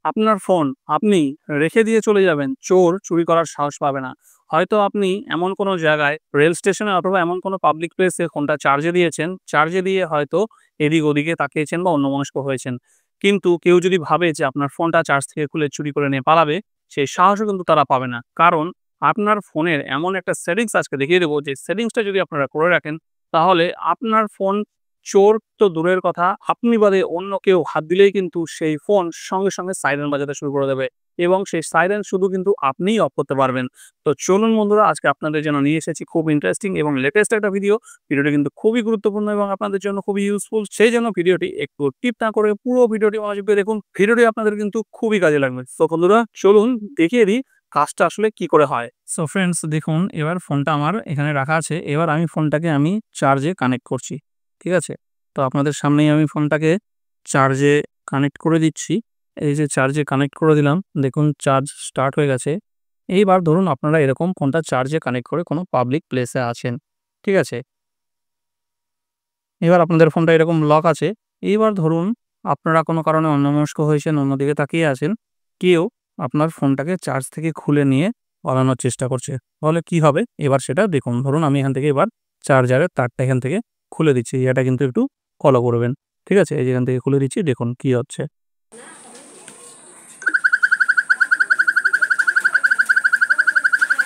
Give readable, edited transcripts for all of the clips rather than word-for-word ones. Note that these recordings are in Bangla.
আপনার ফোন আপনি রেখে দিয়ে চলে যাবেন, চোর চুরি করার সাহস পাবে না। হয়তো আপনি এমন কোনো জায়গায় রেল স্টেশনে অথবা এমন কোনো পাবলিক প্লেসে ফোনটা চার্জে দিয়েছেন, চার্জে দিয়ে হয়তো এদিক ওদিকে তাকিয়েছেন বা অন্যমনস্ক হয়েছেন। কিন্তু কেউ যদি ভাবে যে আপনার ফোনটা চার্জ থেকে খুলে চুরি করে নিয়ে পালাবে, সেই সাহসও কিন্তু তারা পাবে না। কারণ আপনার ফোনের এমন একটা সেটিংস আজকে দেখিয়ে দেবো, যে সেটিংসটা যদি আপনারা করে রাখেন, তাহলে আপনার ফোন চোর তো দূরের কথা, আপনি বাদে অন্য কেউ হাত দিলেই কিন্তু সেই ফোন সঙ্গে, সঙ্গে সাইরেন বাজাতে শুরু করে দেবে এবং সেই সাইরেন শুধু কিন্তু আপনিই অফ করতে পারবেন। তো চলুন বন্ধুরা, আজকে আপনাদের জন্য নিয়ে এসেছি খুব ইন্টারেস্টিং এবং লেটেস্ট একটা ভিডিও। ভিডিওটি কিন্তু খুবই গুরুত্বপূর্ণ এবং আপনাদের জন্য খুবই ইউজফুল। সেইজন্য ভিডিওটি একটু স্কিপ না করে পুরো ভিডিওটি মনোযোগ দিয়ে দেখুন। ভিডিওটি আপনাদের কিন্তু খুবই কাজে লাগবে। সো বন্ধুরা, চলুন দেখিয়ে দিই কাজটা আসলে কি করে হয়। সো ফ্রেন্ডস, দেখুন এবার ফোনটা আমার এখানে রাখা আছে। এবার আমি ফোনটাকে চার্জে কানেক্ট করছি। ঠিক আছে? তো আপনাদের সামনেই আমি ফোনটাকে চার্জে কানেক্ট করে দিচ্ছি। এই যে চার্জে কানেক্ট করে দিলাম। দেখুন চার্জ স্টার্ট হয়ে গেছে। এইবার ধরুন আপনারা এরকম ফোনটা চার্জে কানেক্ট করে কোনো পাবলিক প্লেসে আছেন। ঠিক আছে? এবার আপনাদের ফোনটা এরকম লক আছে। এইবার ধরুন আপনারা কোনো কারণে অন্যমনস্ক হয়েছেন, অন্যদিকে তাকিয়ে আছেন। কেউ আপনার ফোনটাকে চার্জ থেকে খুলে নিয়ে পালানোর চেষ্টা করছে। তাহলে কি হবে? এবার সেটা দেখুন। ধরুন আমি এখান থেকে এবার চার্জারের তারটা এখান থেকে খুলে দিচ্ছি। এটা কিন্তু একটু ফলো করবেন। ঠিক আছে? এই যে এখান থেকে খুলে দিচ্ছি, দেখুন কি হচ্ছে।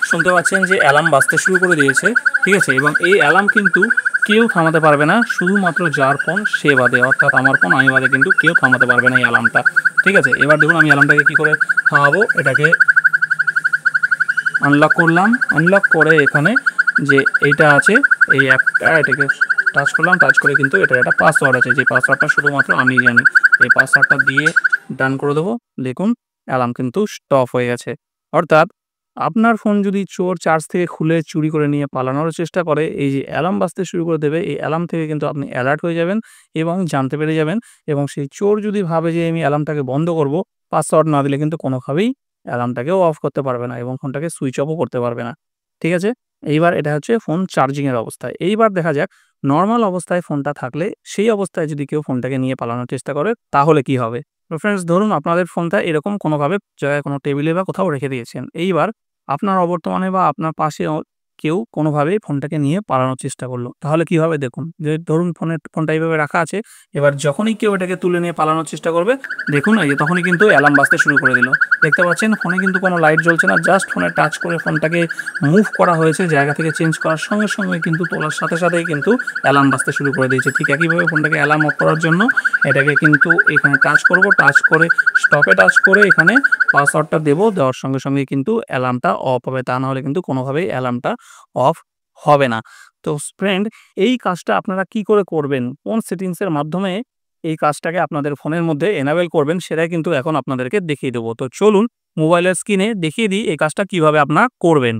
শুনতে পাচ্ছেন যে অ্যালার্ম বাজতে শুরু করে দিয়েছে। ঠিক আছে? এবং এই অ্যালার্ম কিন্তু কেউ থামাতে পারবে না, শুধুমাত্র যার ফোন সে বাদে, অর্থাৎ আমার ফোন আমি বাদে কিন্তু কেউ থামাতে পারবে না এই অ্যালার্মটা। ঠিক আছে? এবার দেখুন আমি অ্যালার্মটাকে কী করে থামাবো। এটাকে আনলক করলাম। আনলক করে এখানে যে এইটা আছে, এই অ্যাপটা, এটাকে টাচ করলাম। টাচ করে কিন্তু এটার একটা পাসওয়ার্ড আছে, যে পাসওয়ার্ডটা শুধুমাত্র আমিই জানি। এই পাসওয়ার্ডটা দিয়ে ডান করে দেবো। দেখুন অ্যালার্ম কিন্তু স্টপ হয়ে গেছে। অর্থাৎ আপনার ফোন যদি চোর চার্জ থেকে খুলে চুরি করে নিয়ে পালানোর চেষ্টা করে, এই যে অ্যালার্ম বাজতে শুরু করে দেবে, এই অ্যালার্ম থেকে কিন্তু আপনি অ্যালার্ট হয়ে যাবেন এবং জানতে পেরে যাবেন। এবং সেই চোর যদি ভাবে যে আমি অ্যালার্মটাকে বন্ধ করব, পাসওয়ার্ড না দিলে কিন্তু কোনোভাবেই অ্যালার্মটাকেও অফ করতে পারবে না এবং ফোনটাকে সুইচ অফও করতে পারবে না। ঠিক আছে? এইবার এটা হচ্ছে ফোন চার্জিং এর অবস্থায়। এইবার দেখা যাক নরমাল অবস্থায় ফোনটা থাকলে, সেই অবস্থায় যদি কেউ ফোনটাকে নিয়ে পালানোর চেষ্টা করে তাহলে কি হবে? তো ফ্রেন্ডস, ধরুন আপনাদের ফোনটা এরকম কোনোভাবে জায়গায়, কোনো টেবিলে বা কোথাও রেখে দিয়েছেন। এইবার আপনার অবর্তমানে বা আপনার পাশে কেউ কোনোভাবেই ফোনটাকে নিয়ে পালানোর চেষ্টা করলো। তাহলে কি হবে দেখুন। যে ধরুন ফোনটা এইভাবে রাখা আছে। এবার যখনই কেউ এটাকে তুলে নিয়ে পালানোর চেষ্টা করবে, দেখুন এই যে তখনই কিন্তু অ্যালার্ম বাজতে শুরু করে দিল। দেখতে পাচ্ছেন ফোনে কিন্তু কোনো লাইট জ্বলছে না। জাস্ট ফোনে টাচ করে ফোনটাকে মুভ করা হয়েছে, জায়গা থেকে চেঞ্জ করার সঙ্গে, সঙ্গে কিন্তু তোলার সাথে, সাথেই কিন্তু অ্যালার্ম বাজতে শুরু করে দিয়েছে। ঠিক একইভাবে ফোনটাকে অ্যালার্ম অফ করার জন্য এটাকে কিন্তু এখানে টাচ করব। টাচ করে স্টপে টাচ করে এখানে পাসওয়ার্ডটা দেবো। দেওয়ার সঙ্গে, সঙ্গে কিন্তু অ্যালার্মটা অফ হবে। তা না হলে কিন্তু কোনোভাবেই অ্যালার্মটা অফ হবে না। তো ফ্রেন্ড, এই কাজটা আপনারা কি করে করবেন? কোন সেটিংসের মাধ্যমে এই কাজটাকে আপনাদের ফোনের মধ্যে এনেবল করবেন, সেটাই কিন্তু এখন আপনাদেরকে দেখিয়ে দেবো। তো চলুন মোবাইলের স্ক্রিনে দেখিয়ে দিই এই কাজটা কিভাবে আপনারা করবেন।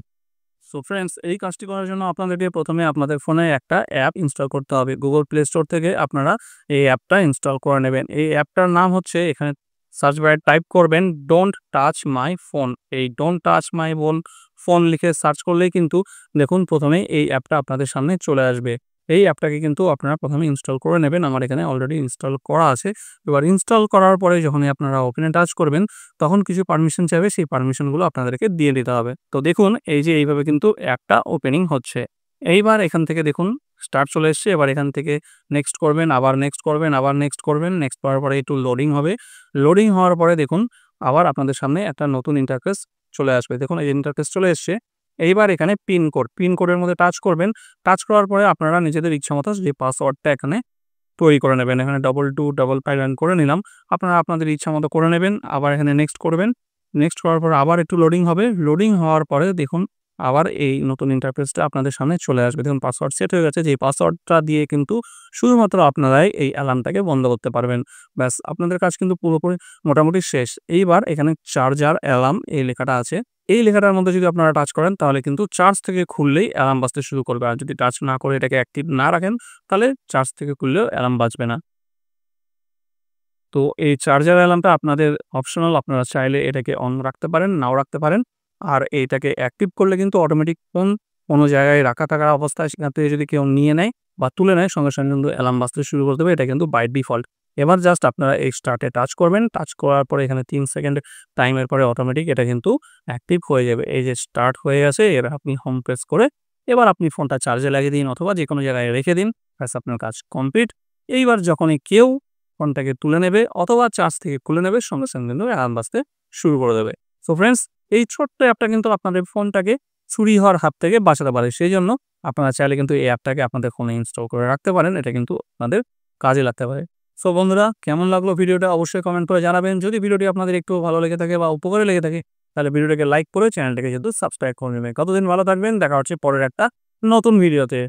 সো ফ্রেন্ডস, এই কাজটি করার জন্য আপনাদেরকে প্রথমে আপনাদের ফোনে একটা অ্যাপ ইনস্টল করতে হবে। গুগল প্লে স্টোর থেকে আপনারা এই অ্যাপটা ইনস্টল করে নেবেন। এই অ্যাপটার নাম হচ্ছে, এখানে সার্চ বারে টাইপ করবেন ডোন্ট টাচ মাই ফোন। এই ডোন্ট টাচ মাই ফোন লিখে সার্চ করলেই কিন্তু দেখুন প্রথমে এই অ্যাপটা আপনাদের সামনে চলে আসবে। এই অ্যাপটাকে কিন্তু আপনারা প্রথমে ইনস্টল করে নেবেন। আমার এখানে অলরেডি ইনস্টল করা আছে। এবার ইনস্টল করার পরে যখনই আপনারা ওপেনে টাচ করবেন, তখন কিছু পারমিশন চাইবে। সেই পারমিশনগুলো আপনাদেরকে দিয়ে দিতে হবে। তো দেখুন এই যে এইভাবে কিন্তু অ্যাপটা ওপেনিং হচ্ছে। এইবার এখান থেকে দেখুন স্টার্ট চলে এসছে। এবার এখান থেকে নেক্সট করবেন, আবার নেক্সট করবেন, আবার নেক্সট করবেন। নেক্সট করার পরে একটু লোডিং হবে। লোডিং হওয়ার পরে দেখুন আবার আপনাদের সামনে একটা নতুন ইন্টারফেস চলে আসবে। দেখুন এই যে ইন্টারফেস চলে এসছে। এইবার এখানে পিন কোডের মধ্যে টাচ করবেন। টাচ করার পরে আপনারা নিজেদের ইচ্ছামতো যে পাসওয়ার্ডটা এখানে তৈরি করে নেবেন। এখানে 2255 করে নিলাম। আপনারা আপনাদের ইচ্ছামতো করে নেবেন। আবার এখানে নেক্সট করবেন। নেক্সট করার পর আবার একটু লোডিং হবে। লোডিং হওয়ার পরে দেখুন আবার এই নতুন ইন্টারফেসটা আপনাদের সামনে চলে আসবে। দেখুন পাসওয়ার্ড সেট হয়ে গেছে। যে পাসওয়ার্ডটা দিয়ে কিন্তু শুধুমাত্র আপনারাই এই অ্যালার্মটাকে বন্ধ করতে পারবেন। ব্যাস, আপনাদের কাজ কিন্তু পুরোপুরি মোটামুটি শেষ। এইবার এখানে চার্জার অ্যালার্ম এই লেখাটা আছে। এই লেখাটার মধ্যে যদি আপনারা টাচ করেন, তাহলে কিন্তু চার্জ থেকে খুললেই অ্যালার্ম বাজতে শুরু করবে। আর যদি টাচ না করে এটাকে অ্যাক্টিভ না রাখেন, তাহলে চার্জ থেকে খুললেও অ্যালার্ম বাজবে না। তো এই চার্জার অ্যালার্মটা আপনাদের অপশনাল। আপনারা চাইলে এটাকে অন রাখতে পারেন, নাও রাখতে পারেন। আর এইটাকে অ্যাক্টিভ করলে কিন্তু অটোমেটিক ফোন কোনো জায়গায় রাখা থাকা অবস্থায় সেখান থেকে যদি কেউ নিয়ে নেয় বা তুলে নেয়, সঙ্গে, সঙ্গে কিন্তু অ্যালার্ম বাজতে শুরু করে দেবে। এটা কিন্তু বাই ডিফল্ট। এবার জাস্ট আপনারা এই স্টার্টে টাচ করবেন, টাচ করার পরে এখানে 3 সেকেন্ড টাইমের পরে অটোমেটিক এটা কিন্তু অ্যাক্টিভ হয়ে যাবে। এই যে স্টার্ট হয়ে গেছে, এবার আপনি হোম প্রেস করে এবার আপনি ফোনটা চার্জে লাগিয়ে দিন অথবা যেকোনো জায়গায় রেখে দিন। ব্যাস আপনার কাজ কমপ্লিট। এইবার যখনই কেউ ফোনটাকে তুলে নেবে অথবা চার্জ থেকে খুলে নেবে সঙ্গে সঙ্গে কিন্তু অ্যালার্ম বাজতে শুরু করে দেবে। সো ফ্রেন্ডস, এই ছোট্ট অ্যাপটা কিন্তু আপনাদের ফোনটাকে চুরি হওয়ার হাত থেকে বাঁচাতে পারে। সেইজন্য আপনারা চাইলে কিন্তু এই অ্যাপটাকে আপনাদের ফোনে ইনস্টল করে রাখতে পারেন। এটা কিন্তু আপনাদের কাজে লাগতে পারে। সো বন্ধুরা, কেমন লাগলো ভিডিওটা অবশ্যই কমেন্ট করে জানাবেন। যদি ভিডিওটি আপনাদের একটু ভালো লেগে থাকে বা উপকারে লেগে থাকে তাহলে ভিডিওটাকে লাইক করে চ্যানেলটাকে কিন্তু সাবস্ক্রাইব করে নেবেন। কতদিন ভালো থাকবেন, দেখা হচ্ছে পরের একটা নতুন ভিডিওতে।